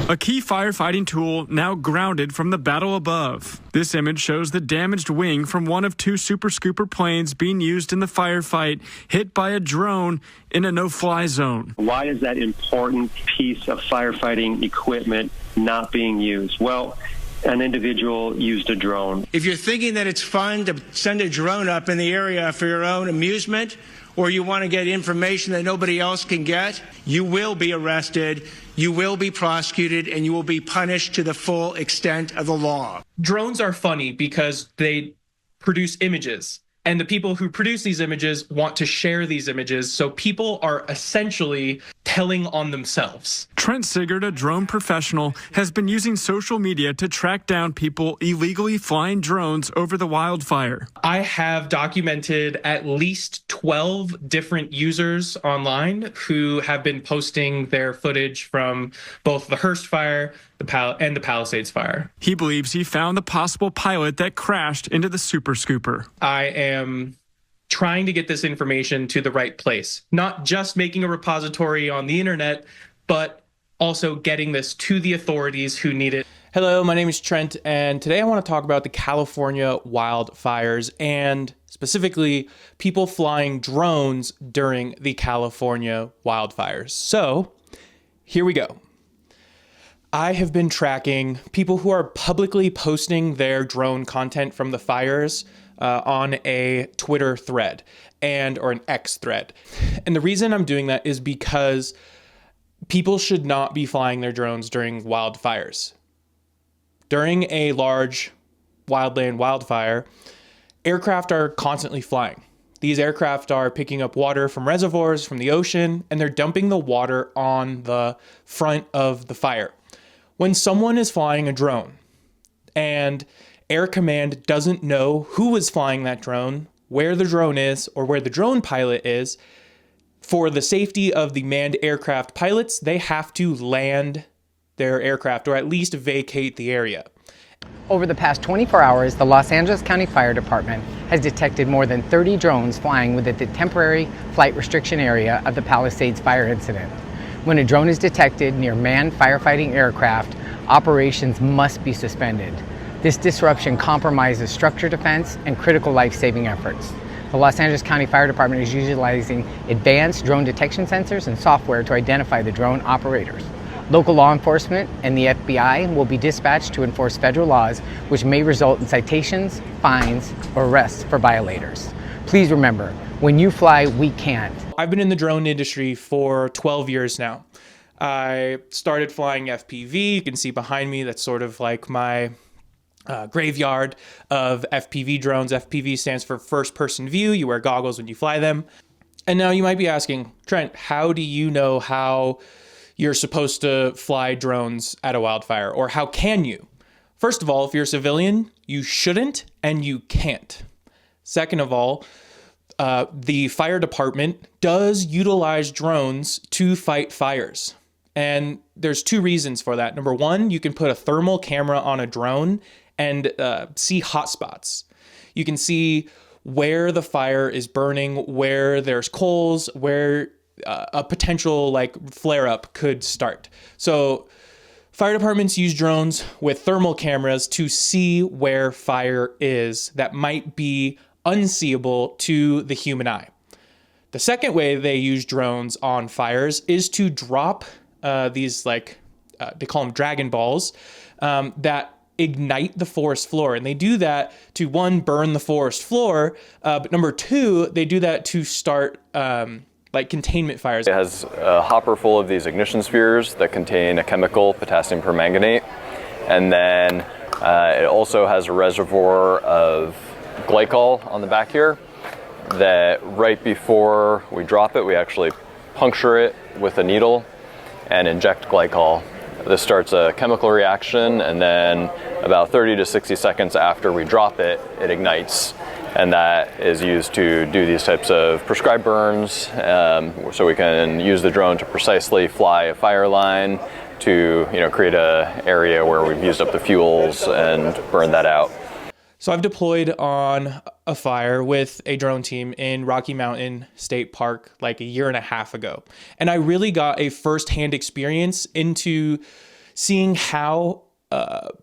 A key firefighting tool now grounded from the battle above. This image shows the damaged wing from one of two Super Scooper planes being used in the firefight, hit by a drone in a no-fly zone. Why is that important piece of firefighting equipment not being used? Well, an individual used a drone. If you're thinking that it's fun to send a drone up in the area for your own amusement, or you want to get information that nobody else can get, you will be arrested, you will be prosecuted, and you will be punished to the full extent of the law. Drones are funny because they produce images, and the people who produce these images want to share these images, so people are essentially telling on themselves. Trent Sigurd, a drone professional, has been using social media to track down people illegally flying drones over the wildfire. I have documented at least 12 different users online who have been posting their footage from both the Hearst fire and the Palisades fire. He believes he found the possible pilot that crashed into the Super Scooper. I am trying to get this information to the right place, not just making a repository on the internet, but also getting this to the authorities who need it. Hello, my name is Trent, and today I want to talk about the California wildfires and specifically people flying drones during the California wildfires. So here we go. I have been tracking people who are publicly posting their drone content from the fires on a Twitter thread or an X thread. And the reason I'm doing that is because people should not be flying their drones during wildfires. During a large wildland wildfire, aircraft are constantly flying. These aircraft are picking up water from reservoirs, from the ocean, and they're dumping the water on the front of the fire. When someone is flying a drone and Air Command doesn't know who is flying that drone, where the drone is, or where the drone pilot is, for the safety of the manned aircraft pilots, they have to land their aircraft or at least vacate the area. Over the past 24 hours, the Los Angeles County Fire Department has detected more than 30 drones flying within the temporary flight restriction area of the Palisades fire incident. When a drone is detected near manned firefighting aircraft, operations must be suspended. This disruption compromises structure defense and critical life-saving efforts. The Los Angeles County Fire Department is utilizing advanced drone detection sensors and software to identify the drone operators. Local law enforcement and the FBI will be dispatched to enforce federal laws, which may result in citations, fines, or arrests for violators. Please remember, when you fly, we can't. I've been in the drone industry for 12 years now. I started flying FPV. You can see behind me, that's sort of like my graveyard of FPV drones. FPV stands for first person view. You wear goggles when you fly them. And now you might be asking, Trent, how do you know how you're supposed to fly drones at a wildfire? Or how can you? First of all, if you're a civilian, you shouldn't and you can't. Second of all, the fire department does utilize drones to fight fires. And there's two reasons for that. Number one, you can put a thermal camera on a drone and see hotspots. You can see where the fire is burning, where there's coals, where a potential flare-up could start. So fire departments use drones with thermal cameras to see where fire is that might be unseeable to the human eye. The second way they use drones on fires is to drop these they call them Dragon Balls that ignite the forest floor. And they do that to, one, burn the forest floor, but number two, they do that to start containment fires. It has a hopper full of these ignition spheres that contain a chemical, potassium permanganate, and then it also has a reservoir of glycol on the back here that right before we drop it, we actually puncture it with a needle and inject glycol. This starts a chemical reaction, and then about 30 to 60 seconds after we drop it, it ignites. And that is used to do these types of prescribed burns, so we can use the drone to precisely fly a fire line to create an area where we've used up the fuels and burn that out. So I've deployed on a fire with a drone team in Rocky Mountain State Park like a year and a half ago. And I really got a firsthand experience into seeing how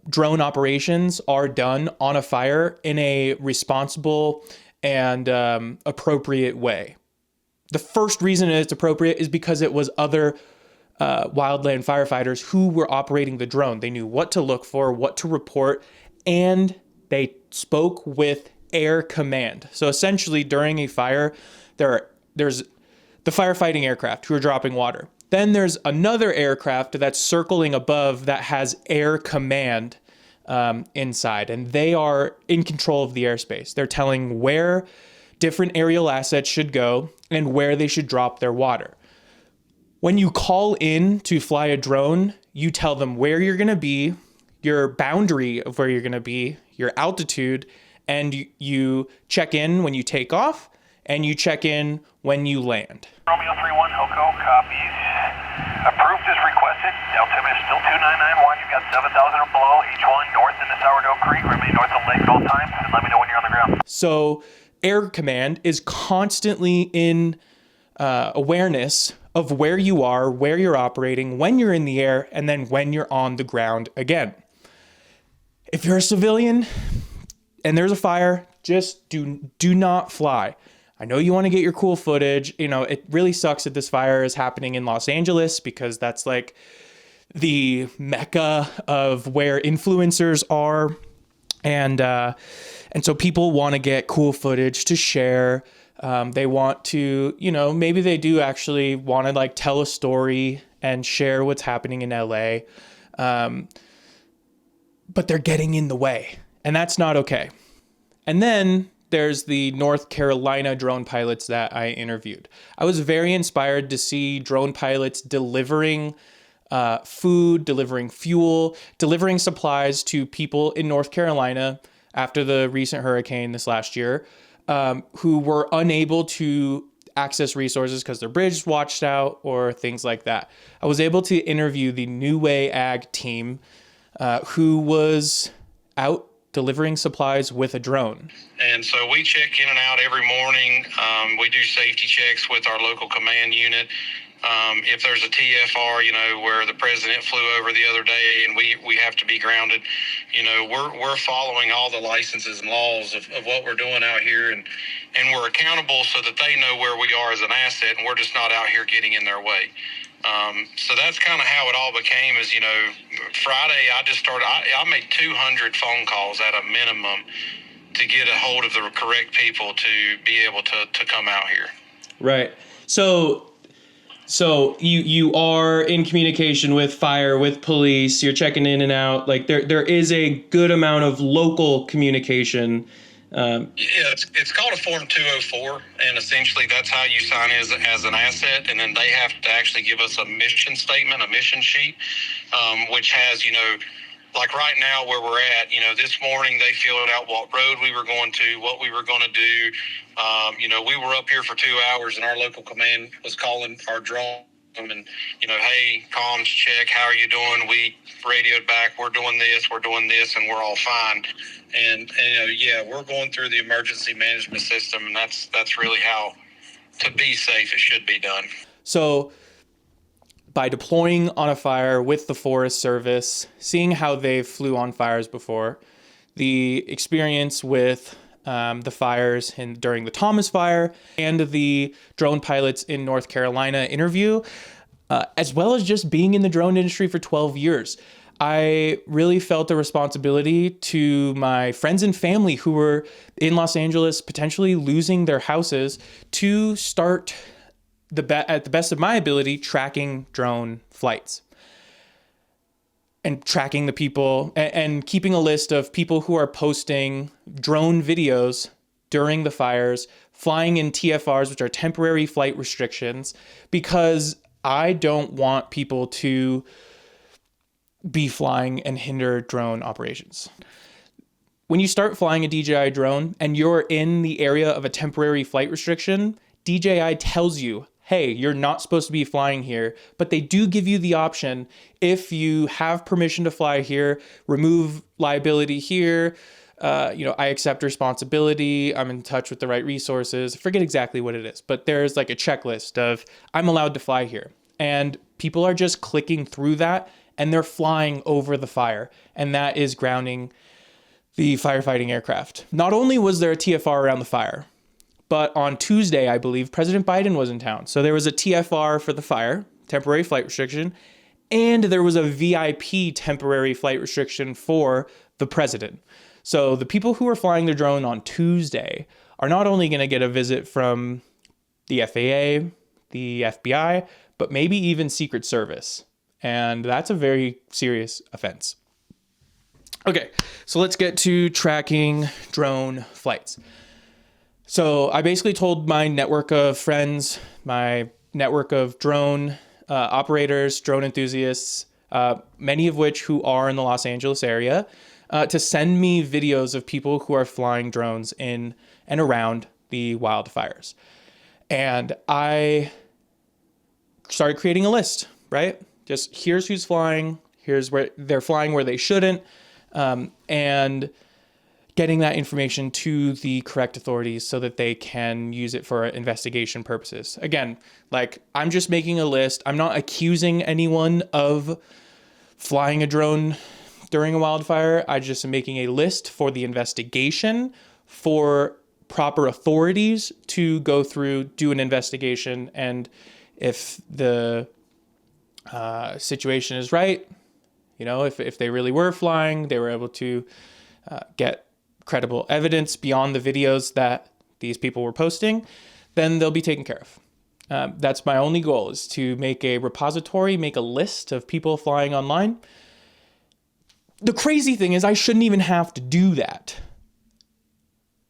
drone operations are done on a fire in a responsible and appropriate way. The first reason it's appropriate is because it was other wildland firefighters who were operating the drone. They knew what to look for, what to report, and they spoke with air command. So essentially, during a fire, there's the firefighting aircraft who are dropping water. Then there's another aircraft that's circling above that has air command inside, and they are in control of the airspace. They're telling where different aerial assets should go and where they should drop their water. When you call in to fly a drone, you tell them where you're going to be, your boundary of where you're going to be, your altitude, and you check in when you take off, and you check in when you land. Romeo 31, Hoko, copies. Approved as requested. Altimeter is still 2991. You've got 7,000 or below, each one north into Sourdough Creek. Remain north of the lake at all times, and let me know when you're on the ground. So air command is constantly in awareness of where you are, where you're operating, when you're in the air, and then when you're on the ground again. If you're a civilian and there's a fire, just do not fly. I know you want to get your cool footage. You know, it really sucks that this fire is happening in Los Angeles because that's like the mecca of where influencers are. And so people want to get cool footage to share. They want to, you know, maybe they do actually want to like tell a story and share what's happening in LA. But they're getting in the way, and that's not okay. And then there's the North Carolina drone pilots that I interviewed. I was very inspired to see drone pilots delivering food, delivering fuel, delivering supplies to people in North Carolina after the recent hurricane this last year, who were unable to access resources because their bridge washed out or things like that. I was able to interview the New Way Ag team, who was out delivering supplies with a drone. And so we check in and out every morning. We do safety checks with our local command unit. If there's a TFR, you know, where the president flew over the other day and we have to be grounded, you know, we're following all the licenses and laws of what we're doing out here, and we're accountable so that they know where we are as an asset, and we're just not out here getting in their way. So that's kind of how it all became. Is, you know, Friday I just started, I made 200 phone calls at a minimum to get a hold of the correct people to be able to come out here. Right. So you are in communication with fire, with police, you're checking in and out. Like there is a good amount of local communication. Yeah, it's called a Form 204, and essentially that's how you sign as an asset, and then they have to actually give us a mission statement, a mission sheet, which has, you know, like right now where we're at, you know, this morning they filled out what road we were going to, what we were going to do. You know, we were up here for 2 hours, and our local command was calling our drone and, you know, hey, comms check, how are you doing? We radioed back, we're doing this, and we're all fine. And you know, yeah, we're going through the emergency management system, and that's really how, to be safe, it should be done. So by deploying on a fire with the Forest Service, seeing how they flew on fires before, the experience with the fires during the Thomas Fire, and the drone pilots in North Carolina interview, as well as just being in the drone industry for 12 years. I really felt a responsibility to my friends and family who were in Los Angeles, potentially losing their houses, to start at the best of my ability, tracking drone flights and tracking the people and keeping a list of people who are posting drone videos during the fires, flying in TFRs, which are temporary flight restrictions, because I don't want people to be flying and hinder drone operations. When you start flying a DJI drone and you're in the area of a temporary flight restriction, DJI tells you, hey, you're not supposed to be flying here, but they do give you the option, if you have permission to fly here, remove liability here, I accept responsibility, I'm in touch with the right resources. I forget exactly what it is, but there's like a checklist of, I'm allowed to fly here. And people are just clicking through that and they're flying over the fire, and that is grounding the firefighting aircraft. Not only was there a TFR around the fire, but on Tuesday, I believe, President Biden was in town. So there was a TFR for the fire, temporary flight restriction, and there was a VIP temporary flight restriction for the president. So the people who were flying their drone on Tuesday are not only going to get a visit from the FAA, the FBI, but maybe even Secret Service. And that's a very serious offense. Okay, so let's get to tracking drone flights. So I basically told my network of friends, my network of drone operators, drone enthusiasts, many of which who are in the Los Angeles area, to send me videos of people who are flying drones in and around the wildfires. And I started creating a list, right? Just here's who's flying, here's where they're flying where they shouldn't, and getting that information to the correct authorities so that they can use it for investigation purposes. Again, like, I'm just making a list. I'm not accusing anyone of flying a drone during a wildfire. I just am making a list for the investigation, for proper authorities to go through, do an investigation, and if the situation is right, you know, if they really were flying, they were able to get credible evidence beyond the videos that these people were posting, then they'll be taken care of. That's my only goal, is to make a repository, make a list of people flying online. The crazy thing is I shouldn't even have to do that.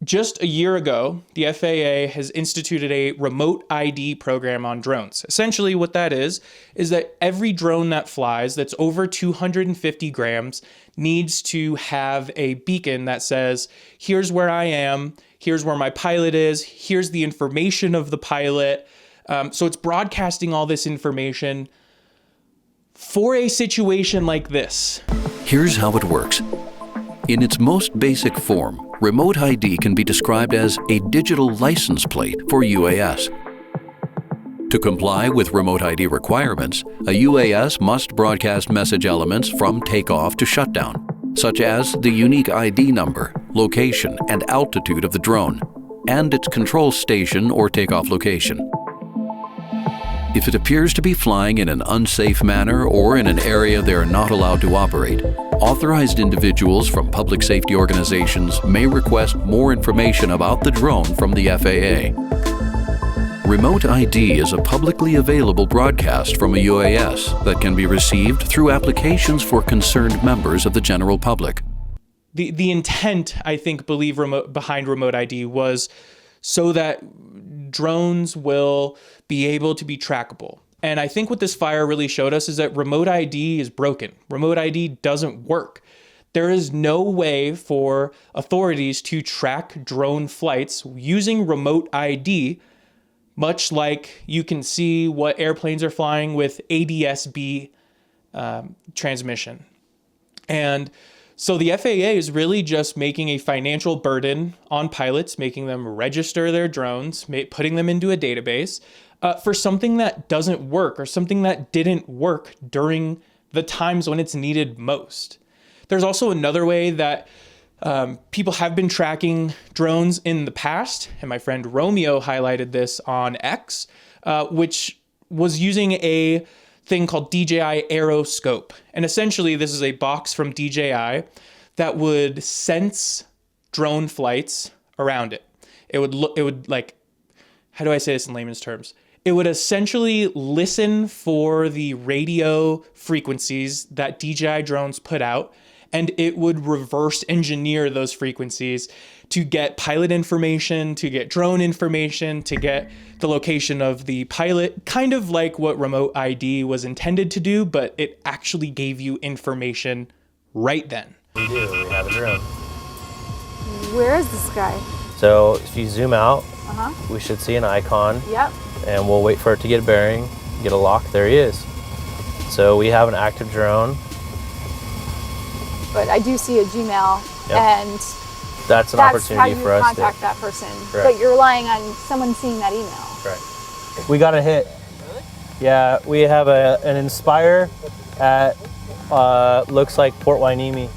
Just a year ago, the FAA has instituted a remote ID program on drones. Essentially what that is that every drone that flies that's over 250 grams needs to have a beacon that says, here's where I am, here's where my pilot is, here's the information of the pilot. So it's broadcasting all this information for a situation like this. Here's how it works. In its most basic form, remote ID can be described as a digital license plate for UAS. To comply with remote ID requirements, a UAS must broadcast message elements from takeoff to shutdown, such as the unique ID number, location, and altitude of the drone, and its control station or takeoff location. If it appears to be flying in an unsafe manner or in an area they are not allowed to operate, authorized individuals from public safety organizations may request more information about the drone from the FAA. Remote ID is a publicly available broadcast from a UAS that can be received through applications for concerned members of the general public. The intent, I think, behind remote ID was so that drones will be able to be trackable. And I think what this fire really showed us is that remote ID is broken. Remote ID doesn't work. There is no way for authorities to track drone flights using remote ID, much like you can see what airplanes are flying with ADS-B transmission. And so the FAA is really just making a financial burden on pilots, making them register their drones, putting them into a database for something that doesn't work, or something that didn't work during the times when it's needed most. There's also another way that people have been tracking drones in the past, and my friend Romeo highlighted this on X, which was using a thing called DJI Aeroscope. And essentially this is a box from DJI that would sense drone flights around it. It would like, how do I say this in layman's terms? It would essentially listen for the radio frequencies that DJI drones put out, and it would reverse engineer those frequencies to get pilot information, to get drone information, to get the location of the pilot, kind of like what remote ID was intended to do, but it actually gave you information right then. We do, we have a drone. Where is this guy? So if you zoom out, we should see an icon. Yep. And we'll wait for it to get a bearing, get a lock, there he is. So we have an active drone. But I do see a Gmail, and that's an opportunity for us to contact that person. Correct. But you're relying on someone seeing that email. Right. We got a hit. Really? Yeah, we have an Inspire at looks like Port Hueneme.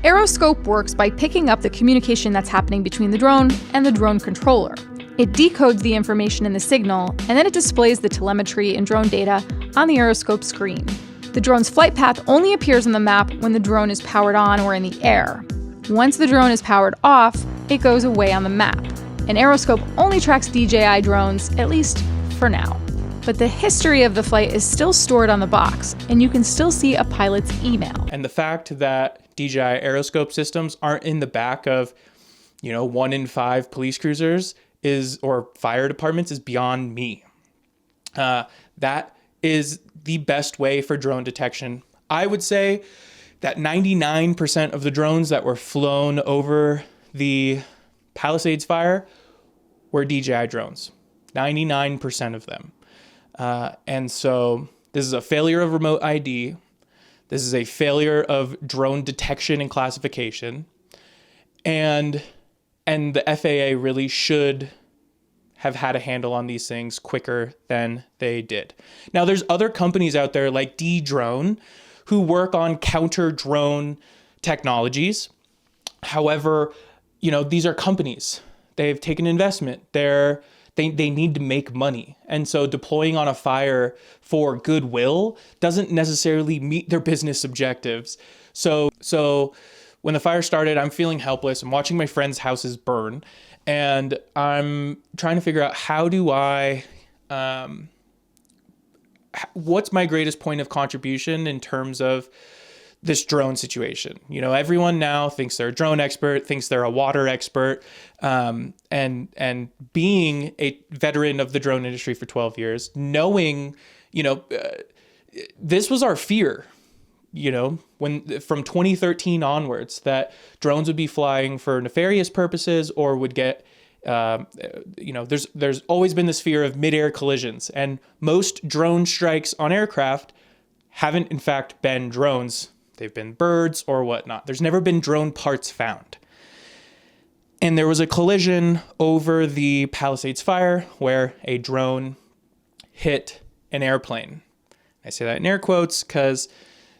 Aeroscope works by picking up the communication that's happening between the drone and the drone controller. It decodes the information in the signal, and then it displays the telemetry and drone data on the Aeroscope screen. The drone's flight path only appears on the map when the drone is powered on or in the air. Once the drone is powered off, it goes away on the map. And Aeroscope only tracks DJI drones, at least for now. But the history of the flight is still stored on the box, and you can still see a pilot's email. And the fact that DJI Aeroscope systems aren't in the back of, 1 in 5 police cruisers or fire departments is beyond me. That is the best way for drone detection. I would say that 99% of the drones that were flown over the Palisades fire were DJI drones. 99% of them. And so this is a failure of remote ID. This is a failure of drone detection and classification. And the FAA really should have had a handle on these things quicker than they did. Now, there's other companies out there like D-Drone who work on counter-drone technologies. However, these are companies. They've taken investment. They need to make money. And so deploying on a fire for goodwill doesn't necessarily meet their business objectives. So when the fire started, I'm feeling helpless. I'm watching my friends' houses burn. And I'm trying to figure out what's my greatest point of contribution in terms of this drone situation. Everyone now thinks they're a drone expert, thinks they're a water expert. And being a veteran of the drone industry for 12 years, knowing, this was our fear, when from 2013 onwards, that drones would be flying for nefarious purposes or would get, there's always been this fear of mid-air collisions, and most drone strikes on aircraft haven't in fact been drones. They've been birds or whatnot. There's never been drone parts found. And there was a collision over the Palisades fire where a drone hit an airplane. I say that in air quotes because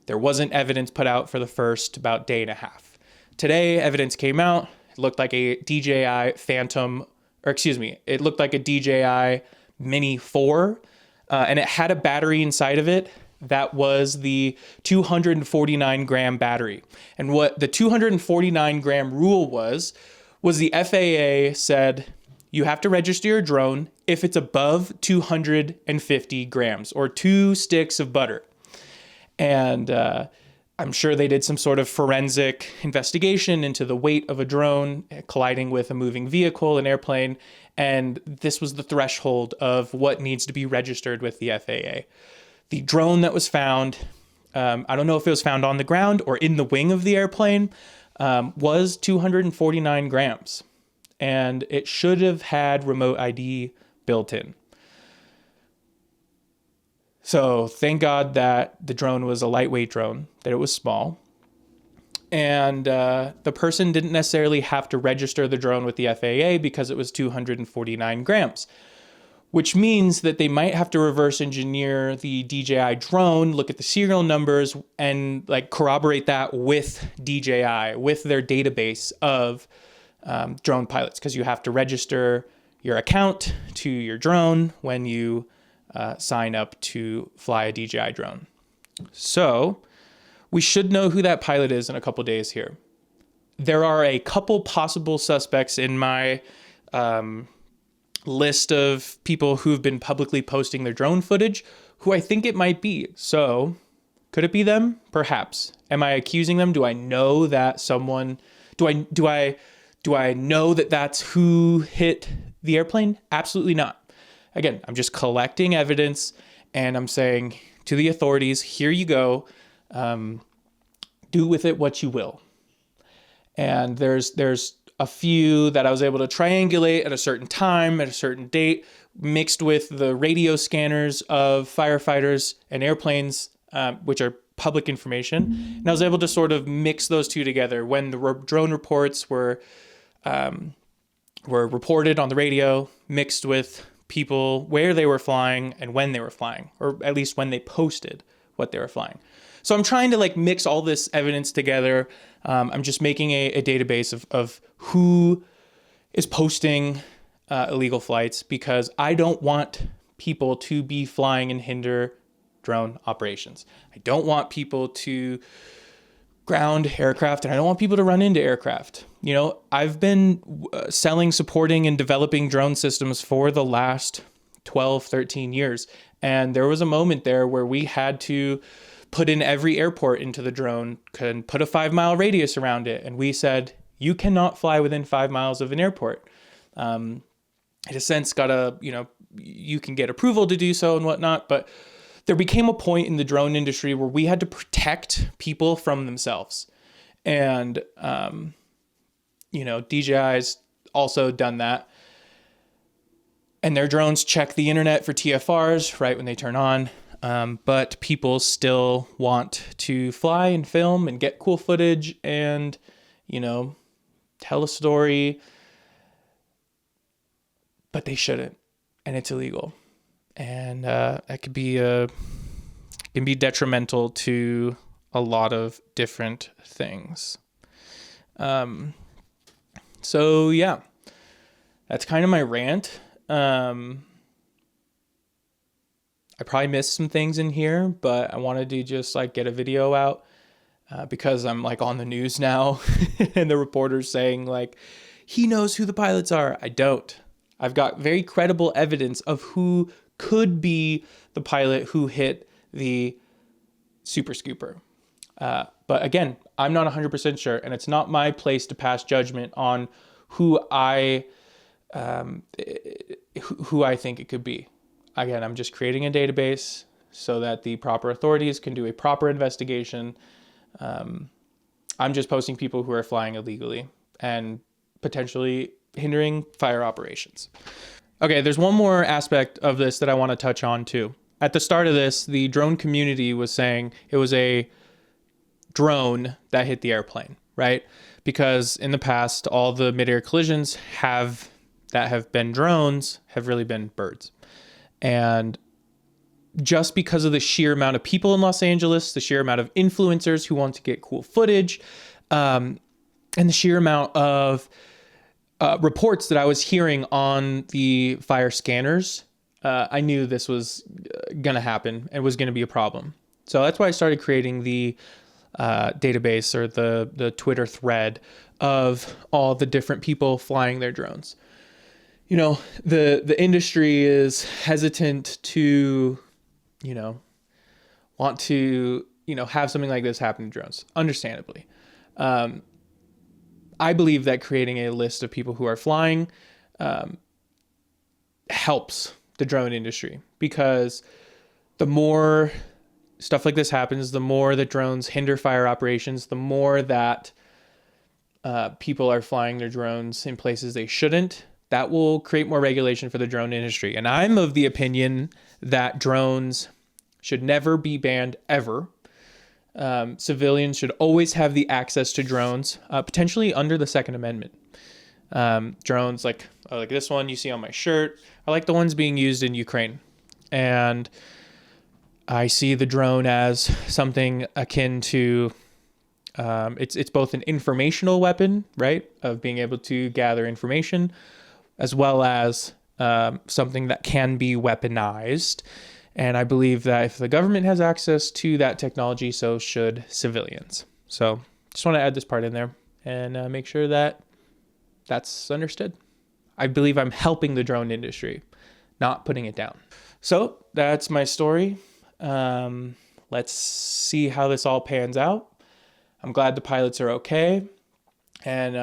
there wasn't evidence put out for the first about day and a half. Today, evidence came out. It looked like a DJI it looked like a DJI Mini 4, and it had a battery inside of it that was the 249 gram battery. And what the 249 gram rule was the FAA said, you have to register your drone if it's above 250 grams or 2 sticks of butter. And I'm sure they did some sort of forensic investigation into the weight of a drone colliding with a moving vehicle, an airplane. And this was the threshold of what needs to be registered with the FAA. The drone that was found, I don't know if it was found on the ground or in the wing of the airplane, was 249 grams. And it should have had remote ID built in. So thank God that the drone was a lightweight drone, that it was small. And the person didn't necessarily have to register the drone with the FAA because it was 249 grams, which means that they might have to reverse engineer the DJI drone, look at the serial numbers, and corroborate that with DJI, with their database of drone pilots, because you have to register your account to your drone when you sign up to fly a DJI drone. So we should know who that pilot is in a couple days here. There are a couple possible suspects in my list of people who've been publicly posting their drone footage who I think it might be. So could it be them? Perhaps. Am I accusing them? Do I know that someone, do I know that that's who hit the airplane? Absolutely not. Again, I'm just collecting evidence and I'm saying to the authorities, here you go. Do with it what you will. And there's a few that I was able to triangulate at a certain time, at a certain date, mixed with the radio scanners of firefighters and airplanes, which are public information. And I was able to sort of mix those two together. When the drone reports were reported on the radio, mixed with people, where they were flying and when they were flying, or at least when they posted what they were flying. So I'm trying to like mix all this evidence together. I'm just making a database of who is posting illegal flights, because I don't want people to be flying and hinder drone operations. I don't want people to ground aircraft, and I don't want people to run into aircraft. You know, I've been selling, supporting, and developing drone systems for the last 12, 13 years. And there was a moment there where we had to put in every airport into the drone, can put a 5-mile radius around it. And we said, you cannot fly within 5 miles of an airport. In a sense, you can get approval to do so and whatnot, but there became a point in the drone industry where we had to protect people from themselves. And, DJI's also done that. And their drones check the internet for TFRs right when they turn on. But people still want to fly and film and get cool footage and, tell a story. But they shouldn't. And it's illegal. And that can be detrimental to a lot of different things. So yeah, that's kind of my rant. I probably missed some things in here, but I wanted to just like get a video out because I'm like on the news now and the reporter's saying like, he knows who the pilots are. I don't. I've got very credible evidence of who could be the pilot who hit the Super Scooper. But again, I'm not 100% sure, and it's not my place to pass judgment on who I think it could be. Again, I'm just creating a database so that the proper authorities can do a proper investigation. I'm just posting people who are flying illegally and potentially hindering fire operations. Okay, there's one more aspect of this that I want to touch on too. At the start of this, the drone community was saying it was a drone that hit the airplane, right? Because in the past, all the mid-air collisions that have been drones have really been birds. And just because of the sheer amount of people in Los Angeles, the sheer amount of influencers who want to get cool footage, and the sheer amount of reports that I was hearing on the fire scanners, I knew this was going to happen and was going to be a problem. So that's why I started creating the database or the Twitter thread of all the different people flying their drones. The industry is hesitant to, want to, have something like this happen to drones, understandably. I believe that creating a list of people who are flying helps the drone industry, because the more stuff like this happens, the more that drones hinder fire operations, the more that people are flying their drones in places they shouldn't. That will create more regulation for the drone industry. And I'm of the opinion that drones should never be banned ever. Civilians should always have the access to drones, potentially under the Second Amendment. Drones like this one you see on my shirt are like the ones being used in Ukraine. And I see the drone as something akin to, it's both an informational weapon, right, of being able to gather information, as well as something that can be weaponized. And I believe that if the government has access to that technology, so should civilians. So just want to add this part in there and make sure that that's understood. I believe I'm helping the drone industry, not putting it down. So that's my story. Let's see how this all pans out. I'm glad the pilots are okay. And,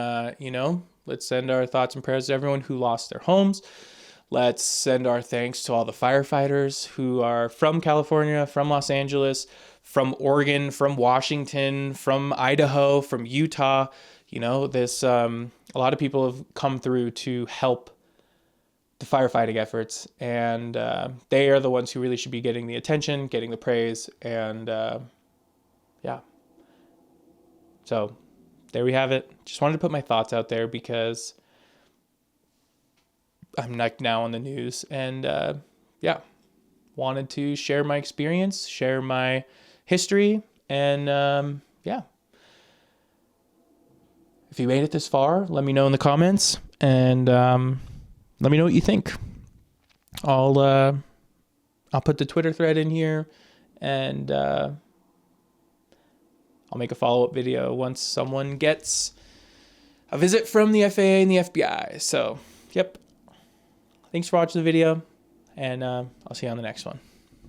let's send our thoughts and prayers to everyone who lost their homes. Let's send our thanks to all the firefighters who are from California, from Los Angeles, from Oregon, from Washington, from Idaho, from Utah. A lot of people have come through to help the firefighting efforts, and they are the ones who really should be getting the attention, getting the praise, and yeah. So there we have it. Just wanted to put my thoughts out there because I'm now on the news, and wanted to share my experience, share my history, And yeah. If you made it this far, let me know in the comments, and let me know what you think. I'll put the Twitter thread in here, and I'll make a follow-up video once someone gets a visit from the FAA and the FBI. So, yep. Thanks for watching the video, and I'll see you on the next one.